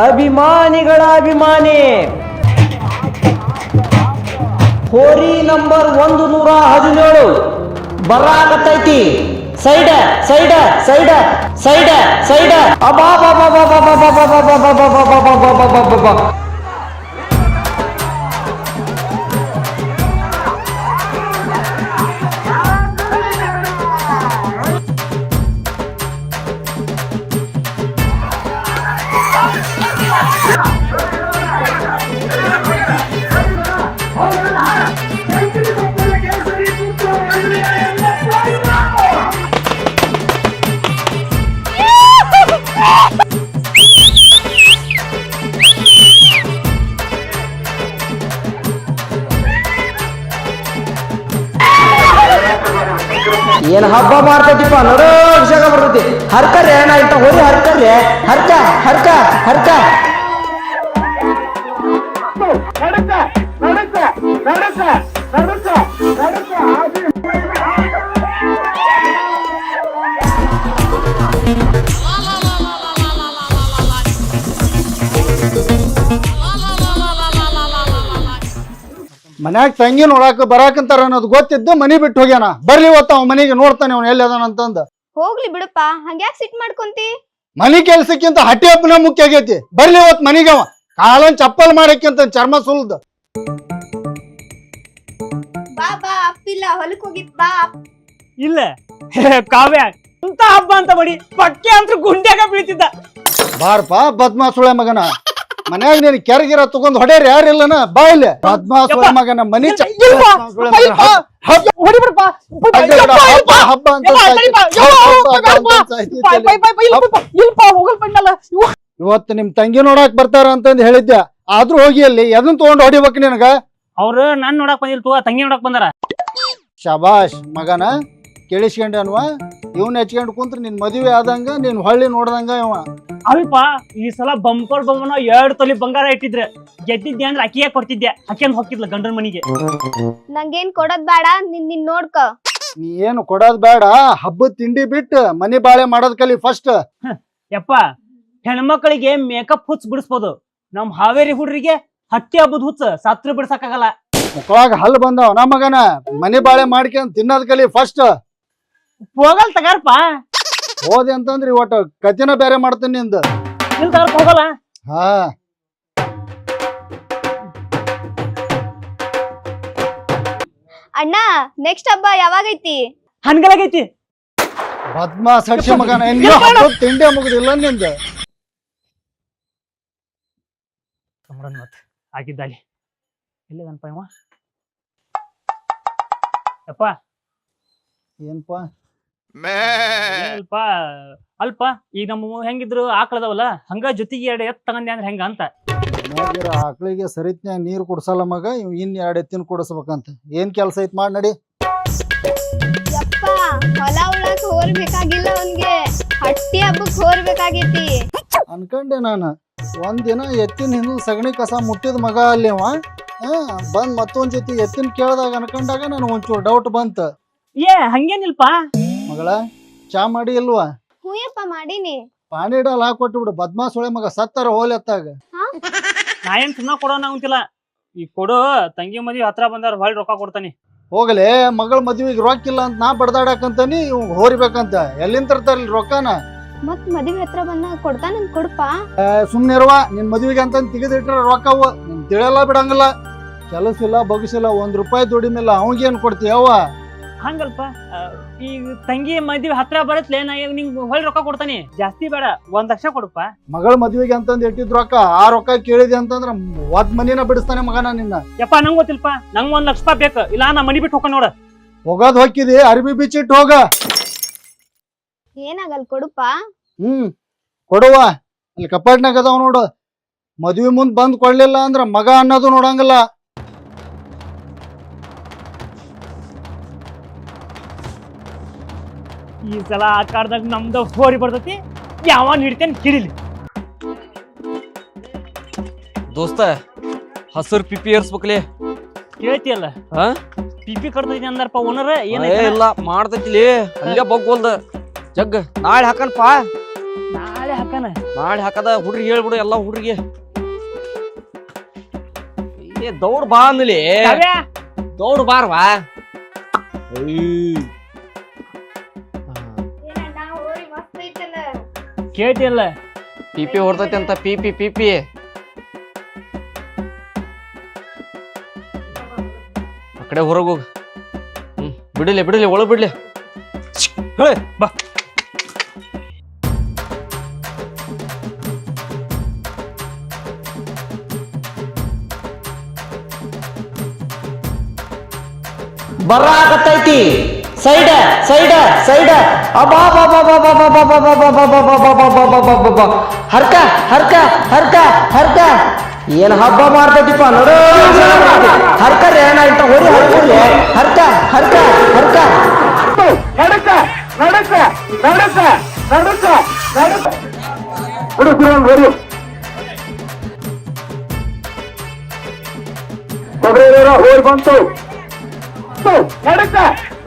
ಅಭಿಮಾನಿಗಳ ಅಭಿಮಾನಿ ಹೋರಿ ನಂಬರ್ 117 ಬರಾಕತ್ತೈತಿ. ಸೈಡ ಸೈಡ ಸೈಡ ಸೈಡ ಸೈಡ ಏನ್ ಹಬ್ಬ ಮಾಡ್ತೈತಿಪ್ಪ ನೋಡೋ ವಿಷಯ ಬರ್ತೈತಿ. ಹರ್ಕರ್ರೆ ನಾ ಇಂತ ಹೋರಿ ಹರ್ಕರ್ರೆ ಹರ್ಕ ಹರ್ಕ ಹರ್ಕ ಮನ್ಯಾಗ ತಂಗಿ ನೋಡಾಕ ಬರಾಕಂತಾರ ಅನ್ನೋದು ಗೊತ್ತಿದ್ದು ಮನಿ ಬಿಟ್ಟು ಹೋಗ್ಯಾನ. ಬರ್ಲಿ ಇವತ್ತ ಅವ್ ಮನಿಗೆ ನೋಡ್ತಾನೆ ಅವ್ನ ಎಲ್ಲಿ ಅದಾನಂತಂದ. ಹೋಗ್ಲಿ ಬಿಡಪ್ಪ, ಹಂಗ್ಯಾಕ್ ಸಿಟ್ ಮಾಡ್ಕೊಂತಿ? ಮನಿ ಕೆಲ್ಸಕ್ಕಿಂತ ಹಟ್ಟಿ ಹಬ್ಬನ ಮುಖ್ಯ ಆಗೈತಿ. ಬರ್ಲಿ ಇವತ್ ಮನಿಗವ ಕಾಲನ್ ಚಪ್ಪಲ್ ಮಾಡಕ್ಕಿಂತ ಚರ್ಮ ಸುಲ್ದ. ಬಾ ಬಾ, ಅಪ್ಪಿಲ್ಲ ಹೊಲಕ್ ಹೋಗಿತ್ ಬಾ. ಇಲ್ಲ ಕಾವ್ಯ ಇಂತ ಹಬ್ಬ ಅಂತ ಬಡಿ ಪಕ್ಕೆ ಅಂತ ಗುಂಡ್ಯಾಗ ಬೀಳ್ತಿದ್ದ. ಬಾರಪ್ಪ ಬದ್ಮಾಸುಳೆ ಮಗನ, ಮನ್ಯಾಗ ನೀನ್ ಕೆರಗಿರ ತಗೊಂಡ್ ಹೊಡ್ಯಾರ ಯಾರಿಲ್ಲನ. ಬಾ ಇಲ್ಲಿ ಬದ್ಮಾಸುಳೆ ಮಗನ ಮನಿ ಹಬ್ಬ ಅಂತ ಇವತ್ತು ನಿಮ್ ತಂಗಿ ನೋಡಾಕ್ ಬರ್ತಾರ ಅಂತಂದ್ ಹೇಳಿದ್ದೆ. ಆದ್ರೂ ಹೋಗಿ ಅಲ್ಲಿ ಎದನ್ ತಗೊಂಡ್ ಹೊಡಿಬೇಕು ನಿನಗ? ಅವ್ರು ನಾನ್ ನೋಡಕ್ ಬಂದಿಲ್ ತಗೋ, ತಂಗಿ ನೋಡಕ್ ಬಂದಾರ. ಶಬಾಷ್ ಮಗನ, ಕೇಳಿಸ್ಕೊಂಡೆ ಅನ್ವಾ? ಇವ್ನ ಹೆಚ್ಕೊಂಡ್ ಕುಂತ್ರ ನಿನ್ ಮದುವೆ ಆದಂಗ ನೀನ್ ಹೊಳ್ಳಿ ನೋಡ್ದಂಗ ಇವ. ಅಲ್ಪ ಈ ಸಲ ಬಂಪರ್ ಬೊಮ್ಮನ 2 ತೊಲಿ ಬಂಗಾರ ಇಟ್ಟಿದ್ರೆ ಗೆದ್ದಿದ್ದೆ ಅಂದ್ರೆ ಅಕ್ಕಿಯಾಗ ಕೊಡ್ತಿದ್ದೆ. ಅಕ್ಕಿಯಂದ್ ಹೋಗಿದ್ಲ ಗಂಡನ ಮನಿಗೆ. ನಂಗೇನ್ ಕೊಡೋದ್ ಬೇಡ, ನಿನ್ ನೋಡ್ಕ. ನೀ ಏನು ಕೊಡೋದ್ ಬೇಡ, ಹಬ್ಬದ ತಿಂಡಿ ಬಿಟ್ಟು ಮನಿ ಬಾಳೆ ಮಾಡೋದ್ ಕಲಿ ಫಸ್ಟ್. ಯಪ್ಪ, ಹೆಣ್ಮಕ್ಳಿಗೆ ಮೇಕಪ್ ಹುಚ್ಚ ಬಿಡಿಸ್ಬೋದು, ನಮ್ ಹಾವೇರಿ ಹುಡ್ರಿಗೆ ಹಟ್ಟಿ ಹಬ್ಬದ ಹುಚ್ಚ ಸತ್ರ ಬಿಡ್ಸಕ್ಕಾಗಲ್ಲ. ಮುಖವಾಗ ಹಲ್ ಬಂದವ ನಮ್ಮ ಮಗನ. ಮನಿ ಬಾಳೆ ಮಾಡ್ಕೊಂಡ್ ತಿನ್ನೋದ್ ಕಲಿ ಫಸ್ಟ್. ಹೋಗಲ್ ತಗಾರಪ್ಪ. ಹೋದೆ ಅಂತಂದ್ರಿ ಒಟ್ಟು ಕತಿನ ಬೇರೆ ಮಾಡ್ತೀನಿ ನಿಂದ. ನಿಲ್ ತಗಾರ ಹೋಗಲ್ಲ. ಹಾ ಅಣ್ಣ, ನೆಕ್ಸ್ಟ್ ಹಬ್ಬ ಯಾವಾಗೈತಿ? ಹನ್ಗಲಾಗೈತಿ. ಬದ್ಮಾ ಸಡ್ಸಿ ಮಗನ, ತಿಂಡಿ ಮುಗುದಿಲ್ಲ ನಿಂದ. ಆಗಿದ್ದಾಲಿ ಎಲ್ಲಿಗನಪ್ಪ ಇವ? ಯಪ್ಪ ಏನ್ಪ ಅಲ್ಪ ಈಗ ನಮ್ಮ ಹೆಂಗಿದ್ರು ಆಕಳದವಲ್ಲ, ಹಂಗ ಜೊತೆಗೆ 2 ಎತ್ ತಗಂದೆ ಅಂದ್ರೆ ಹೆಂಗ ಅಂತ. ಆಕಳಿಗೆ ಸರಿತ್ನ್ಯಾಗ ನೀರು ಕುಡ್ಸಲ್ಲ ಮಗ, ಇವ್ ಇನ್ 2 ಎತ್ತಿನ ಕುಡಿಸ್ಬೇಕಂತ. ಏನ್ ಕೆಲ್ಸ ಐತ್ ಮಾಡಿ ನಡಿ. ಯಪ್ಪ, ಹೊಲ ಉಳಾಕ್ ಹೋರ್ಬೇಕಾಗಿಲ್ಲ, ಅವನ್ಗೆ ಹಟ್ಟಿ ಹಬ್ಬಕ್ ಹೋರ್ಬೇಕಾಗೈತಿ ಅನ್ಕಂಡೆ ನಾನು. ಒಂದಿನ ಎತ್ತಿನ ಹಿಂದ್ ಸಗಣಿ ಕಸ ಮುಟ್ಟಿದ ಮಗ ಅಲ್ಲಿ ಅವ. ಬಂದ್ ಮತ್ತೊಂದ್ ಜೊತೆ ಎತ್ತಿನ ಕೇಳ್ದಾಗ ಅನ್ಕೊಂಡಾಗ ನನ್ ಒಂಚೂರು ಡೌಟ್ ಬಂತ. ಹಂಗೇನಿಲ್ಪ ಮಗಳ, ಚಾ ಮಾಡಿ ಇಲ್ವಾ? ಹೂಯಪ್ಪ ಮಾಡೀನಿ. ಪಾನಿ ಇಡಲ್ ಹಾಕೊಟ್ಟು ಬಿಡು. ಬದ್ಮಾಸುಳೆ ಮಗ ಸತ್ತಾರ ಹೋಲೆತ್ತಾಗ. ನಾ ಏನ್ ಸುಮ್ಮನೆ ಕೊಡೋಣ ಅಂತಿಲ್ಲ. ಈಗ ಕೊಡು, ತಂಗಿ ಮದ್ವಿ ಹತ್ರ ಬಂದಾರ ಹೊಳ್ಳಿ ರೊಕ್ಕ ಕೊಡ್ತಾನಿ. ಹೋಗಲೇ, ಮಗಳ ಮದ್ವಿಗೆ ರೊಕ್ಕ ಇಲ್ಲ ಅಂತ ನಾ ಬಡ್ದಾಡಕಂತಾನಿ, ಇವ್ ಹೋರಿಬೇಕಂತ. ಎಲ್ಲಿಂದ ತರ್ತಾರ ರೊಕ್ಕನ? ಮತ್ ಮದ್ವಿ ಹತ್ರ ಬಂದಾಗ ಕೊಡ್ತಾನಂತ ಕೊಡಪ್ಪ. ಸುಮ್ನಿರುವ, ನಿನ್ ಮದ್ವಿಗೆ ಅಂತ ತೆಗೆದಿಟ್ರ ರೊಕ್ಕವು ನಿನ್ ತಿಳಿಯಲ್ಲ ಬಿಡಂಗಿಲ್ಲ. ಕೆಲಸ ಇಲ್ಲ ಬಗ್ಸಿಲ್ಲ, ₹1 ದುಡಿಮಿಲ್ಲ, ಅವಂಗೇನ್ ಕೊಡ್ತೀಯವ್ವ? ಹಂಗಲ್ಪ, ಈಗ ತಂಗಿ ಮದ್ವಿ ಹತ್ರ ಬರತ್ಲೆ, ನಾ ಈಗ ನಿಂಗ್ ಹೊಳ್ಳಿ ರೊಕ್ಕ ಕೊಡ್ತಾನಿ. ಜಾಸ್ತಿ ಬೇಡ, 1 ಲಕ್ಷ ಕೊಡಪ್ಪ. ಮಗಳ ಮದ್ವಿಗೆ ಅಂತಂದ್ ಇಟ್ಟಿದ್ ರೊಕ್ಕ, ಆ ರೊಕ್ಕ ಕೇಳಿದೆ ಅಂತಂದ್ರ ಒದ್ ಮನಿನ ಬಿಡಿಸ್ತಾನೆ ಮಗನ ನಿನ್ನ. ಯಪ್ಪ, ನಂಗ್ ಗೊತ್ತಿಲ್ಪ, ನಂಗ್ 1 ಲಕ್ಷ ರೂಪಾಯಿ ಬೇಕು, ಇಲ್ಲ ನಾ ಮನಿ ಬಿಟ್ಟು ಹೋಗ ನೋಡ. ಹೋಗೋದ್ ಹೊಕ್ಕಿದಿ, ಅರ್ಬಿ ಬಿಚ್ಚಿಟ್ಟು ಹೋಗ. ಏನಾಗಲ್ ಕೊಡುಪ್ಪ. ಕೊಡುವ, ಅಲ್ಲಿ ಕಪಾಟ್ನಾಗ ಅದಾವ ನೋಡು. ಮದ್ವಿ ಮುಂದ್ ಬಂದ್ ಕೊಡ್ಲಿಲ್ಲ ಅಂದ್ರ ಮಗ ಅನ್ನೋದು ನೋಡಂಗಿಲ್ಲ. ಈ ಸಲ ಆ ಕಾರ್ದಾಗ ನಮ್ದು ಹೋರಿ ಬರ್ತೈತಿ, ಯಾವನ್ ಹಿಡಿತೇನೆ ಕಿಡಿಲಿ. ದೋಸ್ತ, ಹಸರು ಪಿಪಿ ಏರ್ಸ್ಬೇಕಲೇ. ಕೇಳ್ತಿಯಲ್ಲ, ಪಿಪಿ ಕಟ್ತೈತಿ ಅಂದಾರಪ್ಪ ಓನರ್. ಇಲ್ಲ ಮಾಡ್ತೈತಿಲಿ, ಹಂಗೆ ಬಗ್ಗೋಲ್ದ ಜಗ್. ನಾಳೆ ಹಾಕನ್ಪ. ನಾಳೆ ಹಾಕನ ಮಾಡಿ ಹಾಕದ ಹುಡ್ರಿಗೆ ಹೇಳ್ಬಿಡು ಎಲ್ಲ ಹುಡ್ರಿಗೆ. ಏ ದೌಡ್ ಬಾ ಅಂದ್ಲಿ, ದೌಡ್ ಬಾರ್ವಾ. ಕೇಳ್ತಿಲ್ಲ ಪಿಪಿ ಹೊರ್ತೈತಿ ಅಂತ ಪಿಪಿ ಪಿಪಿ. ಆ ಕಡೆ ಹೊರಗೆ ಹೋಗ. ಬಿಡಲಿ ಬಿಡಲಿ ಒಳಗ್ ಬಿಡ್ಲಿ. ಬಾ ಬರಾಕತ್ತೈತಿ. Side side side. ಅಬ್ಬಾ ಹರ್ಕ ಹರ್ಕ ಹರ್ಕ ಹರ್ಕ. ಏನ್ ಹಬ್ಬ ಮಾಡ್ತೈತಿಪ್ಪ ನೋಡು. ಹರ್ಕ ರೇಣ ಇಂತ ಹೊರಿ ಹರ್ಕರ್ಲೆ. ಹರ್ಕ ಹರ್ಕ ಹರ್ಕ. ನಡಕ ನಡಕ ನಡಕ ನಡಕ ನಡಕ ಹುಡುಗರು ಹೋಗಿ ಬಂತು. ನಡಕ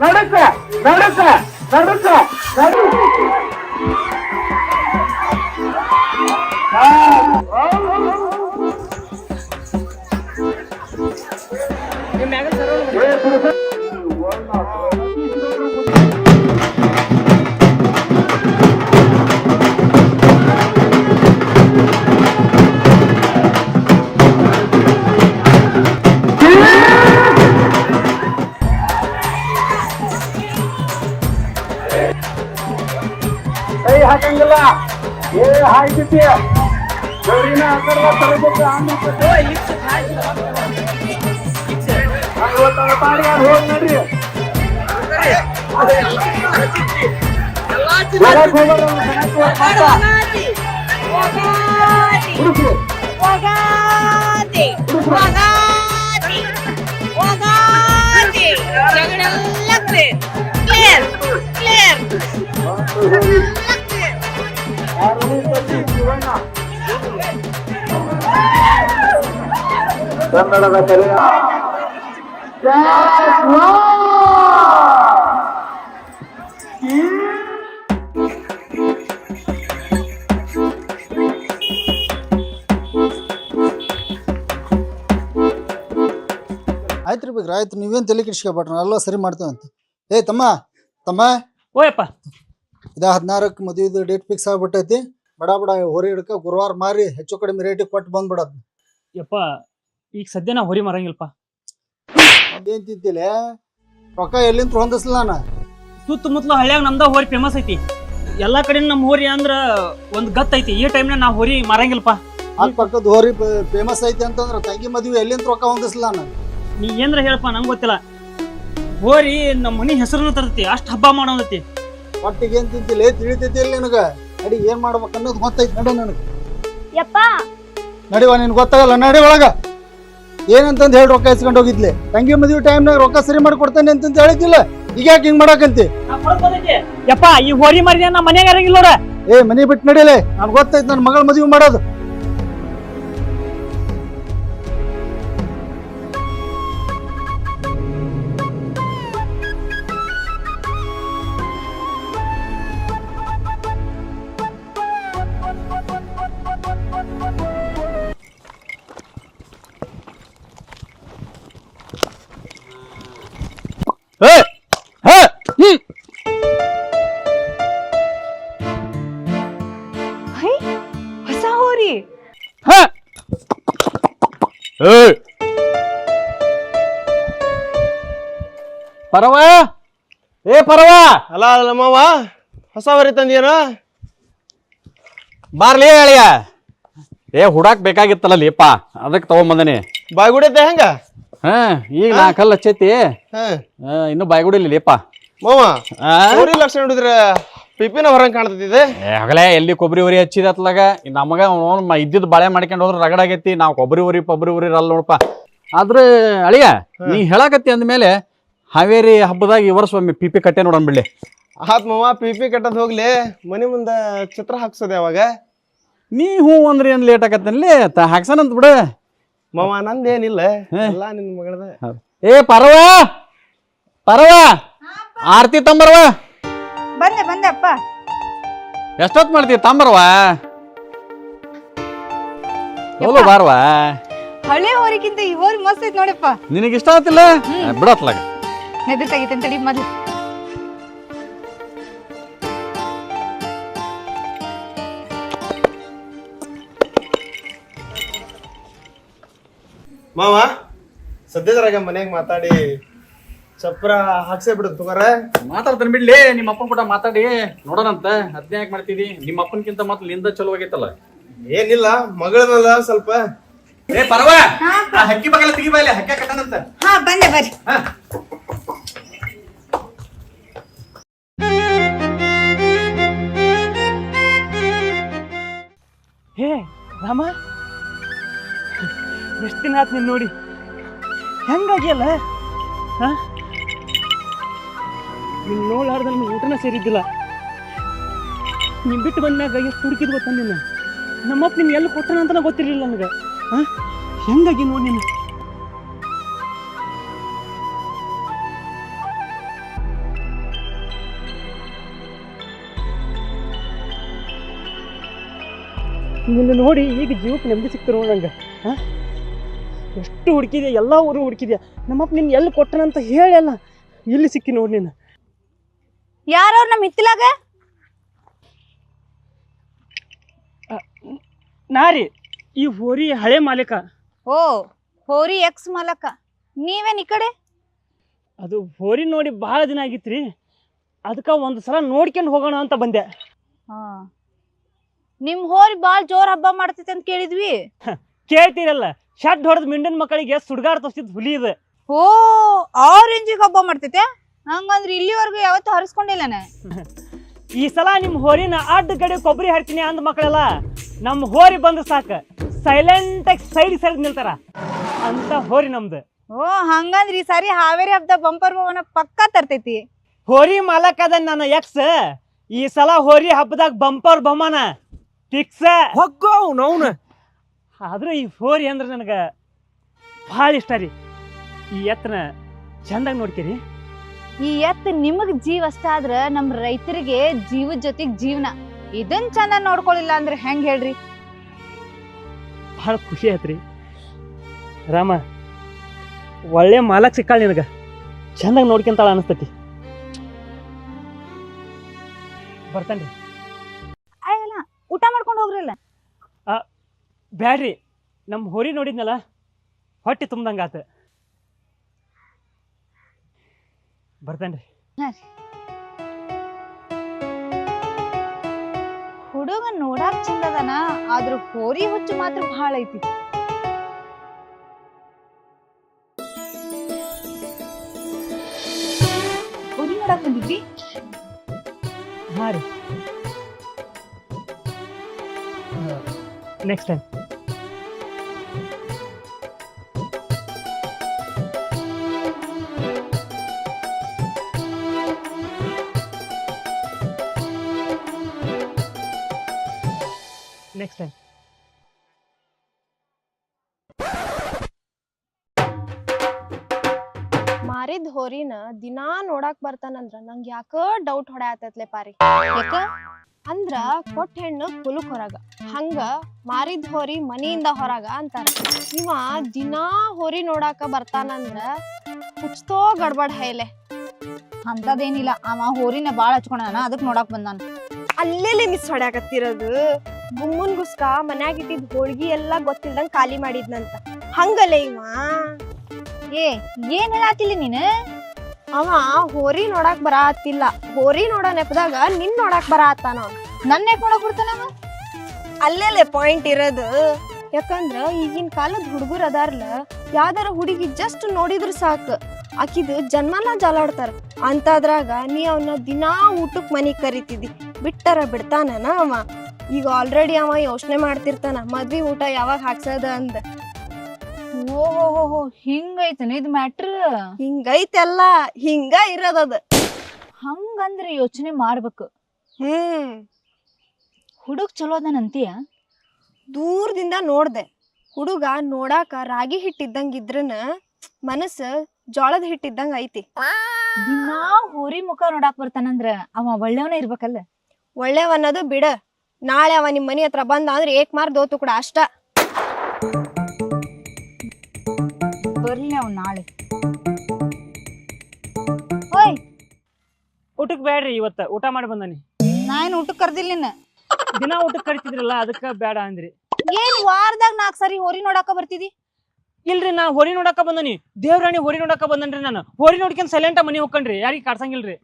ನಡಕ ನಡಕ ನಡಕ ನಡು. ಹಾಕಂಗಿಲ್ಲ. ಏ ಹಾಯ್ತಿದ್ಯ ಗೌರಿನ ಹಾಕಲ್ಲ ತರಬೇಕು. ಹೋಗಿ ನಡ್ರಿ. ಕನ್ನಡದ ಕಲೆಯ ಆಯ್ತು ರೀ ಬೇಕ್ರಿ, ಆಯ್ತು. ನೀವೇನು ತಲೆ ಕೆಡಿಸ್ಕೊಬೇಡ್ರಿ, ಎಲ್ಲ ಸರಿ ಮಾಡ್ತೇವಂತ. ಏ ತಮ್ಮ ತಮ್ಮ, ಓಯಪ್ಪ ಇದ 16ಕ್ಕೆ ಮದುವೆದು ಡೇಟ್ ಫಿಕ್ಸ್ ಆಗ್ಬಿಟ್ಟೈತಿ. ಬಡ ಬಡ ಹೊರಿ ಹಿಡ್ಕ ಗುರುವಾರ ಮಾರಿ ಹೆಚ್ಚು ಕಡಿಮೆ ರೇಟಿಗೆ ಕೊಟ್ಟು ಬಂದ್ಬಿಡೋದು. ಯಪ್ಪ ಈಗ ಸದ್ಯ ನಾ ಹೊರಿ ಮರಂಗಿಲ್ಪ. ಅದೇನ್ ತಿಂತಿಲ್ಲ, ರೊಕ್ಕ ಎಲ್ಲಿಂದ ಹೊಂದಿಸ್ಲ ನಾನು. ಸುತ್ತಮುತ್ತಲ ಹಳ್ಳ್ಯಾಗ ನಮ್ದ ಹೋರಿ ಫೇಮಸ್ ಐತಿ. ಎಲ್ಲಾ ಕಡೆ ನಮ್ಮ ಹೋರಿ ಅಂದ್ರ ಒಂದ್ ಗತ್ ಐತಿ. ಈ ಟೈಮ್ನ ನಾ ಹೋರಿ ಮರಂಗಿಲ್ಪ. ಅಕ್ಕಪಕ್ಕದ ಹೋರಿ ಫೇಮಸ್ ಐತಿ ಅಂತಂದ್ರ ತಂಗಿ ಮದುವೆ ಎಲ್ಲಿಂದ ರೊಕ್ಕ ಹೊಂದಿಸ್ಲ ನಾನು. ನೀ ಏನ್ರ ಹೇಳಪ್ಪ, ನಂಗೆ ಗೊತ್ತಿಲ್ಲ. ಹೋರಿ ನಮ್ಮ ಮನಿ ಹೆಸರನ್ನ ತರ್ತೈತಿ, ಅಷ್ಟ್ ಹಬ್ಬ ಮಾಡೋದೈತಿ. ಒಟ್ಟಿಗೆ ಏನ್ ತಿಂತಿಲ್ಲ, ತಿಳಿತೈತಿ ಇಲ್ಲ ನಿನಗ. ನಡಿ ಏನ್ ಮಾಡ್ಬೇಕು ಅನ್ನೋದು ಗೊತ್ತೈತಿ. ನಡಿ ನನಗೆ ಯಪ್ಪ ನಡಿವ, ನಿನ್ ಗೊತ್ತಾಗಲ್ಲ. ನಡಿ ಒಳಗ. ಏನಂತಂದ್ ಹೇಳಿ ರೊಕ್ಕ ಇಸ್ಕೊಂಡು ಹೋಗಿದ್ಲಿ. ತಂಗಿ ಮದುವೆ ಟೈಮ್ನಾಗ ರೊಕ್ಕ ಸರಿ ಮಾಡಿ ಕೊಡ್ತೇನೆ ಅಂತಂತ ಹೇಳಿದ್ದಿಲ್ಲ. ಈಗ ಯಾಕೆ ಹಿಂಗ್ ಮಾಡಕಂತಿ? ಯಪ್ಪ ಈ ಹೋರಿ ಮರಿ ನಮ್ಮ ಮನ್ಯಾಗ ಇರಂಗಿಲ್ಲ ನೋಡ. ಏ ಮನಿ ಬಿಟ್ಟು ನಡಿಲೆ, ನನ್ ಗೊತ್ತೈತಿ ನನ್ನ ಮಗಳ ಮದುವೆ ಮಾಡೋದು. ಹೊಸ ಹೋರಿ ಪರವ, ಏ ಪರವ. ಅಲ್ಲ ಅಲ್ಲ ಮಾವ, ಹೊಸ ವರಿ ತಂದೇನು? ಬಾರ್ಲಿ ಹೇಳಿಯ. ಏ ಹುಡಾಕ್ ಬೇಕಾಗಿತ್ತಲ್ಲ ಲೇಪ, ಅದಕ್ಕೆ ತಗೊಂಬಂದನಿ. ಬಾಯ್ಗುಡೈತೆ ಹೆಂಗ? ಹಾ ಈಗ ನಾ ಕಲ್ಲು ಹಚ್ಚೈತಿ. ಇನ್ನು ಬಾಯ್ಗುಡಿಲಿ ಲೇಪ ಮಾವ. ಲಕ್ಷಣ ನೋಡಿದ್ರ ಪಿಪಿನ ಹೊರಂಗ್ ಕಾಣ್ತೈತಿದೆ. ಆಗಲೇ ಎಲ್ಲಿ ಕೊಬ್ಬರಿ ಉರಿ ಹಚ್ಚಿದತ್ಲಾಗ ನಮಗ ಇದ್ದಿದ್ ಬಾಳೆ ಮಾಡ್ಕೊಂಡು ಹೋದ್ರ ರಗಡಾಗೈತಿ. ನಾವು ಕೊಬ್ಬರಿ ಉರಿ ಅಲ್ಲ ನೋಡಪ್ಪ. ಆದ್ರೆ ಅಳಿಯ ನೀ ಹೇಳಾಕತ್ತಿ ಅಂದ್ಮೇಲೆ ಹಾವೇರಿ ಹಬ್ಬದಾಗ ಈ ವರ್ಷ ಒಮ್ಮೆ ಪಿಪಿ ಕಟ್ಟೆ ನೋಡೋಣ ಬಿಡ್ಲಿ. ಆತ್ ಮಾವ, ಪಿಪಿ ಕಟ್ಟದ್ ಹೋಗ್ಲಿ, ಮನಿ ಮುಂದ ಚಿತ್ರ ಹಾಕ್ಸೋದೆ ಅವಾಗ. ನೀ ಹೂ ಅಂದ್ರಿ ಏನ್ ಲೇಟ್ ಆಗತ್ತಲ್ಲಿ ಹಾಕ್ಸನಂತ ಬಿಡ ಮಾವ. ನಂದೇನಿಲ್ಲ, ಎಲ್ಲ ನಿನ್ ಮಗಳದ. ಏ ಪರವ ಪರವ, ಆರ್ತಿ ತಂಬರ್ವ. ಬಂದೆ ಬಂದೆ ಅಪ್ಪ. ಎಷ್ಟೊತ್ ಮಾಡ್ತೀವಿ ತಂಬರ್ವ. ಚಲೋ ಬಾರ್ವಾ. ಹಳೆ ಹೋರಿಗಿಂತ ಈ ಹೋರಿ ಮಸ್ತ್ ಐತ್ ನೋಡಪ್ಪ. ನಿನಗೆ ಇಷ್ಟ ಆತಿಲ್ಲ ಬಿಡತ್ಲಾಗ. ನೆದೆ ತೆಗಿತೇನೆ ತಡಿ ಮೊದ್ಲು. ಮಾವ ಸದ್ಯದ್ರಾಗ ಮನ್ಯಾಗ ಮಾತಾಡಿ ಚಪ್ರ ಹಾಕ್ಸೇ ಬಿಡು ತಗೋರ. ಮಾತಾಡ್ತಾನೆ ಬಿಡ್ಲಿ, ನಿಮ್ಮ ಅಪ್ಪನ ಕೂಡ ಮಾತಾಡಿ ನೋಡೋಣಂತ. ಅದ್ನೇ ಯಾಕೆ ಮಾಡ್ತಿದಿ? ನಿಮ್ಮ ಅಪ್ಪನ್ಕಿಂತ ಮೊದ್ಲು ನಿಂದ ಚಲೋ ಆಗೈತಲ್ಲ. ಏನಿಲ್ಲ ಮಗಳನಲ್ಲ ಸ್ವಲ್ಪ. ಏ ಪರವ, ಆ ಹಕ್ಕಿ ಬಗಲ ತೆಗಿಬಾಲಿ, ಹಕ್ಕ ಕಟ್ಟನಂತ. ಹಾ ಬಂದೆ ಬರ್ರಿ. ಹೇ ರಾಮ, ಎಷ್ಟು ದಿನ ಆತ್ ನೀನ್ ನೋಡಿ. ಹೆಂಗಾಗಿಯಲ್ಲ ನೀನ್ ನೋಡ್ಲಾರ್ದ ನನ್ ಊಟನ ಸೇರಿದ್ದಿಲ್ಲ. ನೀನ್ ಬಿಟ್ಟು ಬಂದ್ಮ್ಯಾಗ ಎಷ್ಟು ಹುಡುಕಿದ್ ಗೊತ್ತ ನಿನ್ನ. ನಮ್ಮಪ್ಪ ನಿನ್ ಎಲ್ಲಿ ಕೊಟ್ಟನ ಅಂತ ಗೊತ್ತಿರ್ಲಿಲ್ಲ ನನಗೆ. ಹೆಂಗಾಗಿ ನೋಡಿ ನೀನು. ನಿನ್ನ ನೋಡಿ ಈಗ ಜೀವಕ್ಕೆ ನೆಮ್ಮದಿ ಸಿಕ್ತಿರೋ ನಂಗೆ. ಎಷ್ಟು ಹುಡುಕಿದ್ಯಾ, ಎಲ್ಲ ಊರು ಹುಡುಕಿದ್ಯಾ. ನಮ್ಮಪ್ಪ ನಿನ್ನ ಎಲ್ಲಿ ಕೊಟ್ಟನಂತ ಹೇಳಲ್ಲ. ಇಲ್ಲಿ ಸಿಕ್ಕಿ ನೋಡಿ ನೀನು. ಯಾರವ್ರ ನಮ್ಮ ಹಿತ್ತಲಾಗ? ನಾರಿ ಈ ಹೋರಿ ಹಳೆ ಮಾಲೀಕ. ಓ ಹೋರಿ ಎಕ್ಸ್ ಮಾಲಕ. ನೀವೇನ್ ಈ ಕಡೆ? ಅದು ಹೋರಿ ನೋಡಿ ಭಾಳ ದಿನ ಆಗಿತ್ರಿ. ಅದಕ್ಕೆ ಒಂದು ಸಲ ನೋಡ್ಕೊಂಡು ಹೋಗೋಣ ಅಂತ ಬಂದೆ. ಹಾ, ನಿಮ್ ಹೋರಿ ಬಾಳ್ ಜೋರ್ ಹಬ್ಬ ಮಾಡ್ತೈತೆ ಅಂತ ಕೇಳಿದ್ವಿ. ಕೇಳ್ತೀರಲ್ಲ, ಶಡ್ ಹೊಡೆದ್ ಮಿಂಡನ್ ಮಕ್ಕಳಿಗೆ ಸುಡ್ಗಾಡ್ ತೋರಿಸಿದ್ ಹುಲಿ ಇದೆ. ಓ ಆ ರೇಂಜಿಗೆ ಹಬ್ಬ ಮಾಡ್ತೈತೆ. ಹಂಗಂದ್ರೆ ಇಲ್ಲಿವರೆಗೂ ಯಾವತ್ತೂ ಹರಿಸ್ಕೊಂಡಿಲ್ಲನ. ಈ ಸಲ ನಿಮ್ ಹೋರಿನ ಅಡ್ಡ ಗಡಿ ಕೊಬ್ಬರಿ ಹಾಕ್ತೀನಿ ಅಂದ ಮಕ್ಕಳೆಲ್ಲ ನಮ್ ಹೋರಿ ಬಂದು ಸಾಕ ಸೈಲೆಂಟ್ ಆಗಿ ಸೈಡ್ ನಿಲ್ತಾರ ಅಂತ ಹೋರಿ ನಮ್ದು. ಓ ಹಂಗಂದ್ರೆ ಈ ಸಾರಿ ಹಾವೇರಿ ಹಬ್ಬದ ಬಂಪರ್ ಭವನ ಪಕ್ಕಾ ತರ್ತೈತಿ. ಹೋರಿ ಮಾಲಕ್ ಅದ ನನ್ನ ಎಕ್ಸ್. ಈ ಸಲ ಹೋರಿ ಹಬ್ಬದಾಗ ಬಂಪರ್ ಬಹುಮಾನ ಫಿಕ್ಸ್. ಆದ್ರೆ ಈ ಹೋರಿ ಅಂದ್ರೆ ನನಗ ಭಾಳ ಇಷ್ಟ ರೀ. ಈ ಎತ್ತನ ಚಂದಾಗ ನೋಡ್ತೀರಿ. ಈ ಎತ್ತು ನಿಮಗ್ ಜೀವ ಅಷ್ಟ ಆದ್ರ ನಮ್ ರೈತರಿಗೆ ಜೀವದ ಜೊತೆಗ್ ಜೀವನ. ಇದನ್ ಚಂದ ನೋಡ್ಕೊಳ್ಳಿಲ್ಲ ಅಂದ್ರೆ ಹೆಂಗ್ ಹೇಳ್ರಿ? ಭಾಳ ಖುಷಿ ಆಯ್ತ್ರಿ ರಾಮ. ಒಳ್ಳೆ ಮಾಲಕ್ ಸಿಕ್ಕಾಳ ನಿನಗ. ಚಂದಾಗ ನೋಡ್ಕೊಂತಾಳ ಅನಿಸ್ತತಿ. ಬರ್ತೇನ್ರಿ. ಅಯ್ಯಲ್ಲ ಊಟ ಮಾಡ್ಕೊಂಡು ಹೋಗ್ರಲ್ಲ. ಬ್ಯಾಡ್ರಿ, ನಮ್ಮ ಹೋರಿ ನೋಡಿದ್ನಲ್ಲ ಹೊಟ್ಟೆ ತುಂಬ್ದಂಗಾತ. ಬರ್ತೇನ್ರಿ. ಹುಡುಗ ನೋಡಾಕ್ ಚಂದದನ, ಆದ್ರ ಹೋರಿ ಹುಚ್ಚು ಮಾತ್ರ ಭಾಳ ಐತಿ. ಹೋರಿ ನೋಡಾಕ್ ಬಂದಿದ್ವಿ. ಹಾಂ ರೀ, ನೆಕ್ಸ್ಟ್ ಟೈಮ್. Next time. ಮಾರಿದ್ ಹೋರಿನ ದಿನಾ ನೋಡಾಕ್ ಬರ್ತಾನಂದ್ರ ನಂಗೆ ಯಾಕ ಡೌಟ್ ಹೊಡ್ಯಾತೈತ್ಲೆ ಪಾರಿ. ಯಾಕ? ಅಂದ್ರ ಕೊಟ್ಟ ಹೆಣ್ಣು ಕುಲುಕ್ ಹೊರಗ, ಹಂಗ ಮಾರಿದ್ ಹೋರಿ ಮನಿಯಿಂದ ಹೊರಗ ಅಂತಾರ. ಇವ ದಿನಾ ಹೋರಿ ನೋಡಾಕ ಬರ್ತಾನಂದ್ರ ಹುಚ್ಚತೋ ಗಡ್ಬಡ್ ಹೈಲೆ. ಅಂತದೇನಿಲ್ಲ, ಅವ ಹೋರಿನ ಬಾಳ ಹಚ್ಕೊಂಡಾನ, ಅದಕ್ ನೋಡಾಕ್ ಬಂದಾನ. ಅಲ್ಲೆಲ್ಲಿ ಮಿಸ್ ಹೊಡ್ಯಾಕತ್ತಿರೋದು. ಗುಮ್ಮನ್ ಗುಸ್ಕ ಮನ್ಯಾಗ ಇಟ್ಟಿದ್ ಹೋಳ್ಗಿ ಎಲ್ಲಾ ಗೊತ್ತಿಲ್ದಂಗ್ ಖಾಲಿ ಮಾಡಿದ್ನಂತ. ಹಂಗಲ್ಲೇ ಇವ. ಏ ಏನ್ ಹೇಳಾತಿಲ್ಲ ನೀನ್? ಅವ ಹೋರಿ ನೋಡಾಕ್ ಬರಾತಿಲ್ಲ, ಹೋರಿ ನೋಡೋ ನೆಪದಾಗ ನಿನ್ ನೋಡಾಕ್ ಬರಾತಾನ. ನನ್ನ ಯಾಕೆ ನೋಡಕ್ ಬಿಡ್ತಾನವ? ಅಲ್ಲೆಲ್ಲೇ ಪಾಯಿಂಟ್ ಇರೋದು. ಯಾಕಂದ್ರ ಈಗಿನ ಕಾಲದ ಹುಡುಗರು ಅದಾರ್ಲ, ಯಾವ್ದಾರ ಹುಡುಗಿ ಜಸ್ಟ್ ನೋಡಿದ್ರು ಸಾಕು ಆಕಿದು ಜನ್ಮನ ಜಾಲಾಡ್ತಾರ. ಅಂತದ್ರಾಗ ನೀ ಅವನ್ನ ದಿನಾ ಊಟಕ್ ಮನಿಗ್ ಕರಿತಿದ್ದಿ, ಬಿಟ್ಟರ ಬಿಡ್ತಾನ ಅವ? ಈಗ ಆಲ್ರೆಡಿ ಅವ ಯೋಚನೆ ಮಾಡ್ತಿರ್ತಾನ ಮದ್ವಿ ಊಟ ಯಾವಾಗ ಹಾಕ್ಸದ ಅಂದ. ಓಹೋ ಹಿಂಗೈತನ ಇದ್ ಮ್ಯಾಟ್ರ್. ಹಿಂಗೈತೆಲ್ಲ, ಹಿಂಗ ಇರೋದದ. ಹಂಗಂದ್ರೆ ಯೋಚನೆ ಮಾಡ್ಬೇಕು. ಹುಡುಗ್ ಚಲೋ ಅದನಂತೀಯ? ದೂರದಿಂದ ನೋಡ್ದೆ. ಹುಡುಗ ನೋಡಾಕ ರಾಗಿ ಹಿಟ್ಟಿದ್ದಂಗಿದ್ರನ ಮನಸ್ಸ ಜೋಳದ ಹಿಟ್ಟಿದ್ದಂಗ ಐತಿ. ದಿನಾ ಹೋರಿ ಮುಖ ನೋಡಾಕ್ ಬರ್ತಾನಂದ್ರ ಅವ ಒಳ್ಳೆಯವನ ಇರ್ಬೇಕಲ್ಲ. ಒಳ್ಳೆವನ್ನದು ಬಿಡ, ನಾಳೆ ಅವ ನಿಮ್ ಮನಿ ಹತ್ರ ಬಂದ ಅಂದ್ರೆ ಏಕ್ ಮಾರ್ ದೋತು ಕೂಡ ಅಷ್ಟ. ನಾವು ನಾಳೆ. ಓಯ್ ಊಟಕ್ಕೆ ಬೇಡ್ರಿ, ಇವತ್ತ ಊಟ ಮಾಡಿ ಬಂದಾನಿ. ನಾನು ಊಟಕ್ಕೆ ಕರ್ದಿಲ್ಲ ನಿನ್ನ. ದಿನ ಊಟಕ್ಕೆ ಕರಿತಿದ್ರಲ್ಲ ಅದಕ್ಕ ಬೇಡ ಅಂದ್ರಿ. ಏನ್ ವಾರದಾಗ 4 ಸರಿ ಹೋರಿ ನೋಡಾಕ ಬರ್ತಿದಿ? ಇಲ್ರಿ, ನಾ ಹೋರಿ ನೋಡಾಕ ಬಂದನಿ. ದೇವ್ರಾಣಿ ಹೋರಿ ನೋಡಾಕ ಬಂದನ್ರಿ. ನಾನು ಹೋರಿ ನೋಡ್ಕೊಂಡ್ ಸೈಲೆಂಟ್ ಮನಿ ಹೋಗ್ಕಂಡ್ರಿ, ಯಾರಿಗ ಕಾಡ್ಸಂಗಿಲ್ರಿ.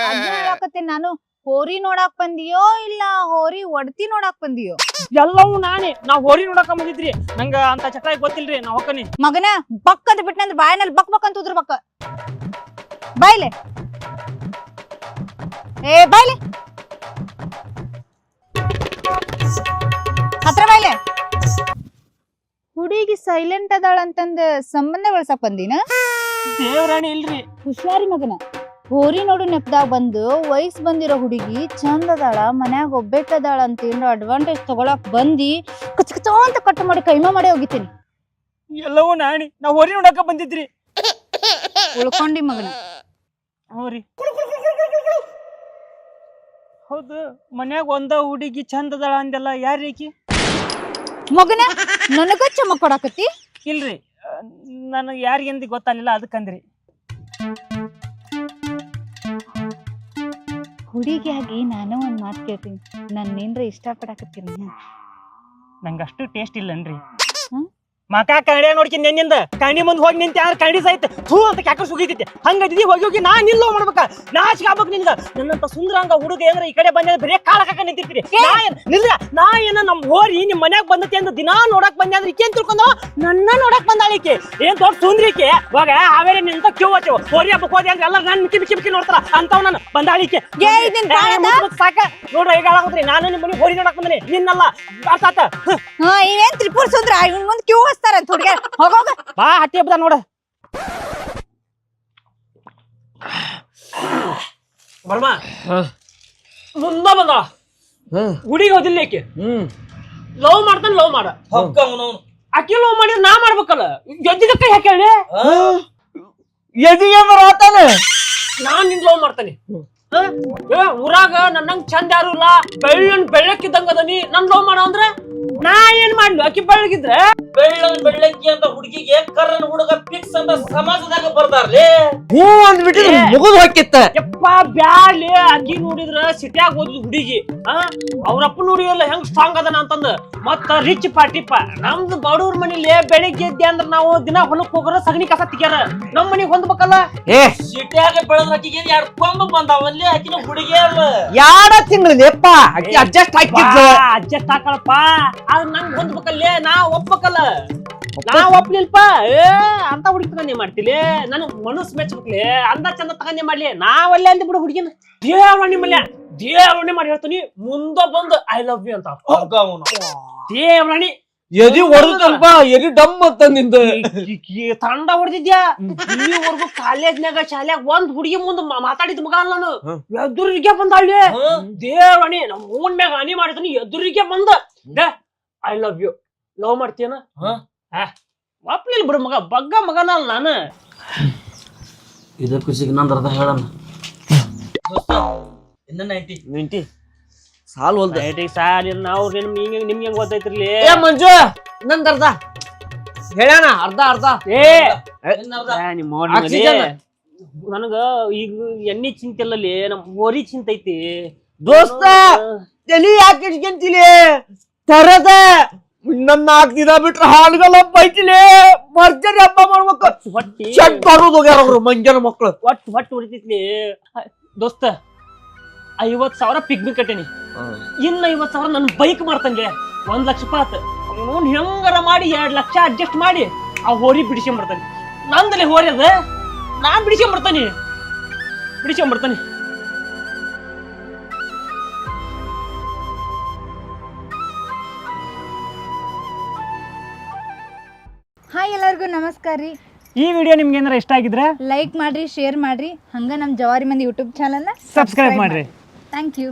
ಅದ್ನ ಹೇಳಾಕತ್ತೀನಿ ನಾನು. ಹೋರಿ ನೋಡಾಕ್ ಬಂದಿಯೋ ಇಲ್ಲ ಹೋರಿ ಒಡ್ತಿ ನೋಡಾಕ್ ಬಂದಿಯೋ? ಎಲ್ಲವೂ ನಾನೇ. ನಾ ಹೋರಿ ನೋಡಾಕ ಬಂದಿದ್ರಿ. ನಂಗ ಅಂತ ಚಕ್ರ ಗೊತ್ತಿಲ್ರಿ, ನಾ ಹೋಗ್ಕನಿ. ಮಗನ ಬಕ್ ಅಂತ ಬಿಟ್ಟನಂದ್ರ ಬಾಯನಲ್ಲಿ ಬಕ್ ಬಕ್ ಅಂತ ಉದ್ರ ಬಕ್ಕ. ಬಾಯ್ಲೆ ಏ ಬಾಯ್ಲೆ ಹತ್ರ ಬಾಯ್ಲೆ. ಹುಡುಗಿ ಸೈಲೆಂಟ್ ಅದಾಳ ಅಂತಂದ ಸಂಬಂಧ ಬೆಳ್ಸಕ್ ಬಂದಿನ? ದೇವ್ರಾಣಿ ಇಲ್ರಿ. ಹುಷಾರಿ ಮಗನ. ಹೋರಿ ನೋಡು ನೆಪದಾಗ ಬಂದು ವಯಸ್ಸು ಬಂದಿರೋ ಹುಡುಗಿ ಚಂದ ಅದಾಳ, ಮನ್ಯಾಗ ಒಬ್ಬೆಟ್ಟದಾಳ ಅಂತ ಏನಾರ ಅಡ್ವಾಂಟೇಜ್ ತಗೊಳಕ್ ಬಂದಿ ಕಚ್ ಕಚ ಅಂತ ಕಟ್ ಮಾಡಿ ಕೈಮಾ ಮಾಡಿ ಹೋಗಿತೀನಿ. ಎಲ್ಲವೂ ನಾನಿ. ನಾ ಹೋರಿ ನೋಡಾಕ ಬಂದಿದ್ರಿ. ಉಳ್ಕೊಂಡಿ ಮಗನ. ಹೋರಿ ಹೌದು, ಮನ್ಯಾಗ ಒಂದ ಹುಡುಗಿ ಚಂದ ಅದಾಳ ಅಂದೆಲ್ಲ ಯಾರೀಕಿ? ಮಗನ ನನಗ ಚಮಕ್ ಕೊಡಾಕತ್ತಿ? ಇಲ್ರಿ, ನನಗೆ ಯಾರಿಗೆಂದು ಗೊತ್ತಾಗಲಿಲ್ಲ, ಅದಕ್ಕಂದ್ರಿ. ಹುಡುಗಿಯಾಗಿ ನಾನು ಒಂದ್ ಮಾತು ಕೇಳ್ತೀನಿ, ನನ್ನೇನ್ರ ಇಷ್ಟ ಪಡಾಕತ್ತೀನಿ? ನಂಗೆ ಅಷ್ಟು ಟೇಸ್ಟ್ ಇಲ್ಲನ್ರಿ. ಹ್ಮ್? ಮಕ ಕನ್ನಡಿಯ ನೋಡ್ಕಿ ನೆನ್ನಿಂದ ಕಣ್ಣಿ ಮುಂದ್ ಹೋಗಿ ನಿಂತ ಕನ್ನಡಿ ಸಹಿತ ಥೂ ಅಂತ ಕ್ಯಾಕ ಸುಗಿತೈತಿ. ಹಂಗದಿ ಹೋಗಿ ಹೋಗಿ ನಾ ನಿಲ್ಲೋ ಮಾಡ್ಬೇಕ. ನಾಚಿಕೆ ಆಗ್ಬೇಕು ನಿನ್ಗ. ನನ್ನಂತ ಸುಂದರಂಗ ಹುಡುಗ ಏನ್ರ ಈ ಕಡೆ ಬಂದ ಬರೀ ಕಾಲ ಕಾಕ ನಿಂತಿರ್ತೀರಿ. ನಿಲ್ರ, ನಾ ಏನ ನಮ್ ಹೋರಿ ನಿಮ್ ಮನ್ಯಾಗ ಬಂದತಿ ಅಂದ ದಿನಾ ನೋಡಕ್ ಬಂದೆ ಅಂದ್ರೆ ಈಕೇನ್ ತಿಳ್ಕೊಂಡವ? ನನ್ನ ನೋಡಕ್ ಬಂದಾಳಿಕೆ. ಏನ್ ದೊಡ್ಡ ಸುಂದ್ರಿಕೆ. ಇವಾಗ ಹಾವೇರಿ ನಿಂತ ಕ್ಯೂ ಹಚ್ಚು ಹೋರಿ ಹಬ್ಬಕ್ಕೆ ಹೋದೆ ಅಂದ್ರೆ ಎಲ್ಲ ನನ್ ಮಿಕ್ಕಿ ಮಿಕ್ಕಿ ಮಿಕ್ಕಿ ನೋಡ್ತಾರ ಅಂತವ್ ನಾನು ಬಂದಾಳಿಕೆ. ಸಾಕ ನೋಡ್ರ, ಈಗ ಹಾಳಾಗೋದ್ರಿ. ನಾನು ನಿಮ್ ಮನೆ ಹೋರಿ ನೋಡಕ್ ಬಂದನಿ, ನಿನ್ನಲ್ಲ. ಅರ್ಥ ಆತ? ಇವೇನ್ ತ್ರಿಪುರ ಸುಂದ್ರ ಇವನ್ ಮುಂದ್ ಕ್ಯೂ ಹಚ್ತಾರಂತ ಹುಡುಗ. ಹೋಗೋಗ ಬಾ, ಹತ್ತಿ ಹಬ್ಬದ ನೋಡ. ಬರ್ಮ ಮುಂದ ಬಂದ ಗುಡಿಗೆ ಹೋದಿಲ್ಲ ಆಕೆ. ಲವ್ ಮಾಡ್ತಾನೆ, ಲವ್ ಮಾಡ. ಆಕೆ ಲವ್ ಮಾಡಿದ್ರೆ ನಾ ಮಾಡ್ಬೇಕಲ್ಲ. ಎದ್ದಿದ ಕೈ ಹಾಕಿ ಹೇಳಿ ಎದಿಗೆ ಬರತಾನೆ. ನಾನ್ ನಿನ್ ಲವ್ ಮಾಡ್ತಾನೆ. ಊರಾಗ ನನ್ನಂಗ್ ಚಂದ ಯಾರು ಇಲ್ಲ, ಬೆಳ್ಳಕ್ಕಿದ್ದಂಗ ಅದನಿ. ನನ್ ಲವ್ ಮಾಡ ಅಂದ್ರೆ ನಾ ಏನ್ ಮಾಡ್ಲಿ? ಆಕಿ ಬೆಳ್ಳಗಿದ್ರೆ ಬೆಳ್ಳಕ್ಕಿ ಅಂತ ಹುಡುಗಿಗೆ ಕರ್ರನ್ ಹುಡುಗ ಫಿಕ್ಸ್ ಅಂತ ಸಮಾಜದಾಗ ಬರ್ತಾರ್ಲಿ. ಹೂ ಅಂದ್ಬಿಟ್ಟಿದ್ರೆ ಮುಗಿದು ಹೋಗಿತ್ತ. ಯಪ್ಪ ಬ್ಯಾಡ್ಲಿ. ಆಕಿ ನೋಡಿದ್ರ ಸಿಟಿಯಾಗ ಓದಿದ್ ಹುಡುಗಿ. ಅವ್ರಪ್ಪ ನೋಡಿಯಲ್ಲ ಹೆಂಗ್ ಸ್ಟ್ರಾಂಗ್ ಅದನ ಅಂತಂದ. ಮತ್ತ ರಿಚ್ ಪಾರ್ಟಿಪ್ಪ. ನಮ್ದು ಬಡವ್ರ ಮನೇಲಿ ಬೆಳಿಗ್ಗೆ ಎದ್ದೆ ಅಂದ್ರ ನಾವು ದಿನ ಹೊಲಕ್ ಹೋಗೋರ ಸಗಣಿ ಕಸ ತೆಗ್ಯಾರ. ನಮ್ ಮನಿಗ್ ಹೊಂದ್ಬೇಕಲ್ಲ. ಸಿಟಿಯಾಗ ಬೆಳೆದ್ರ ಆಕಿಗೆ 2 ಕೊಂಬ ಬಂದಾವಲ್ಲಿ. ಆಕಿನ ಹುಡುಗಿ ಅಲ್ಲ, 2 ತಿಂಗಳಪ್ಪ ಅಡ್ಜಸ್ಟ್ ಹಾಕಿದ್ಲು. ಅಡ್ಜಸ್ಟ್ ಹಾಕಳಪ್ಪ. ಆದ್ರ ನಂಗ್ ಹೊಂದ್ಬೇಕಲ್ಲೇ, ನಾ ಒಪ್ಬೇಕಲ್ಲ. ನಾ ಒಪ್ಲಿಲ್ಪ. ಅಂತ ಹುಡುಗಿ ತಗೊಂಡೆ ಮಾಡ್ತಿಲಿ. ನನ್ ಮನಸ್ ಮೆಚ್ಬೇಕ್ಲಿ. ಅಂದ ಚಂದ ತಗೊಂಡೆ ಮಾಡ್ಲಿ. ನಾವಲ್ಲೇ ಅಂದ್ ಬಿಡು ಹುಡುಗಿನ. ದೇವರಣಿ ಮಲ್ಯ ದೇವರಣಿ ಮಾಡಿ ಹೇಳ್ತೀನಿ. ಮುಂದ ಬಂದು ಐ ಲವ್ ಯು ಅಂತ ದೇವರಣಿ ಎದಿ ಹೊಡೆದಲ್ಪ. ಎದಿ ಡಮ್ ಅಂತ ನಿಂದ ತಂಡ ಹೊಡೆದಿದ್ಯಾ. ಇಲ್ಲಿವರೆಗೂ ಕಾಲೇಜ್ನಾಗ ಶಾಲ್ಯಾಗ ಒಂದ್ ಹುಡುಗಿ ಮುಂದ್ ಮಾತಾಡಿದ್ ಮಗ ಅಲ್ಲ ನಾನು. ಎದುರಿಗೆ ಬಂದ ಅಲ್ಲಿ ದೇವರಣಿ ನಮ್ ಮೂನ್ ಮ್ಯಾಗ ಹನಿ ಮಾಡಿದನಿ. ಎದುರಿಗೆ ಬಂದ ಐ ಲವ್ ಯು. ಲವ್ ಮಾಡ್ತೀಯನ? ಒಪ್ಲಿಲ್ ಬಿಡು ಮಗ, ಬಗ್ಗ ಮಗನ ಅಲ್ಲ ನಾನು. ಇದ ಖುಷಿಗೆ ನಂದು ಅರ್ಧ ಹೇಳಣ. ಇನ್ನ 90 ಸಾಲ್ ಹೋಲ್ದೆ. ಸಾಲ ನಾವು ನಿಮ್ಗೆ ಹೆಂಗ್ ಗೊತ್ತೈತ್ರಿ? ಮಂಜು ನಂದು ಅರ್ಧ ಹೇಳಣ. ಅರ್ಧ ನನಗ ಈಗ ಎಣ್ಣೆ ಚಿಂತಿಲ್ಲಲ್ಲಿ, ನಮ್ ಹೋರಿ ಚಿಂತೈತಿ ದೋಸ್ತ. ತಲಿ ಯಾಕೆ ಇಟ್ಕೊಂತಿಲಿ? ತರದ ನಮ್ 4 ದಿನ ಬಿಟ್ರೆ ಹಾಲ್ಗಲ್ಲ ಬೈತಿಲಿ. ಭರ್ಜರಿ ಹಬ್ಬ ಮಾಡ್ಬೇಕು. ಹೊಟ್ಟಿ ಚಟ್ ಬರೋದು ಹೋಗ್ಯಾರ ಅವ್ರು ಮಂಜನ ಮಕ್ಳು. ಹೊಟ್ಟು ಹೊಡಿತೈತ್ಲಿ ದೋಸ್ತ. 50,000 ಪಿಗ್ಮಿ ಕಟ್ಟೇನಿ. ಇನ್ನ 50,000 ನನ್ ಬೈಕ್ ಮಾಡ್ತಾನೆ. 1 ಲಕ್ಷ ರೂಪಾಯಿ ಆತ. ಅವ್ನು ಹೆಂಗಾರ ಮಾಡಿ 2 ಲಕ್ಷ ಅಡ್ಜಸ್ಟ್ ಮಾಡಿ ಆ ಹೋರಿ ಬಿಡಿಸ್ಕೊಂಡ್ಬರ್ತಾನೆ. ನಂದಲ್ಲಿ ಹೋರಿ ಅದ, ನಾನ್ ಬಿಡಿಸ್ಕೊಂಡ್ಬರ್ತಾನೆ. ಹಾಯ್ ಎಲ್ಲರಿಗೂ ನಮಸ್ಕಾರ ರೀ. ಈ ವಿಡಿಯೋ ನಿಮ್ಗೆ ಏನಾರ ಇಷ್ಟ ಆಗಿದ್ರೆ ಲೈಕ್ ಮಾಡ್ರಿ, ಶೇರ್ ಮಾಡ್ರಿ. ಹಂಗ ನಮ್ಮ ಜವಾರಿ ಮಂದಿ ಯೂಟ್ಯೂಬ್ ಚಾನಲ್ನ ಸಬ್ಸ್ಕ್ರೈಬ್ ಮಾಡ್ರಿ. Thank you.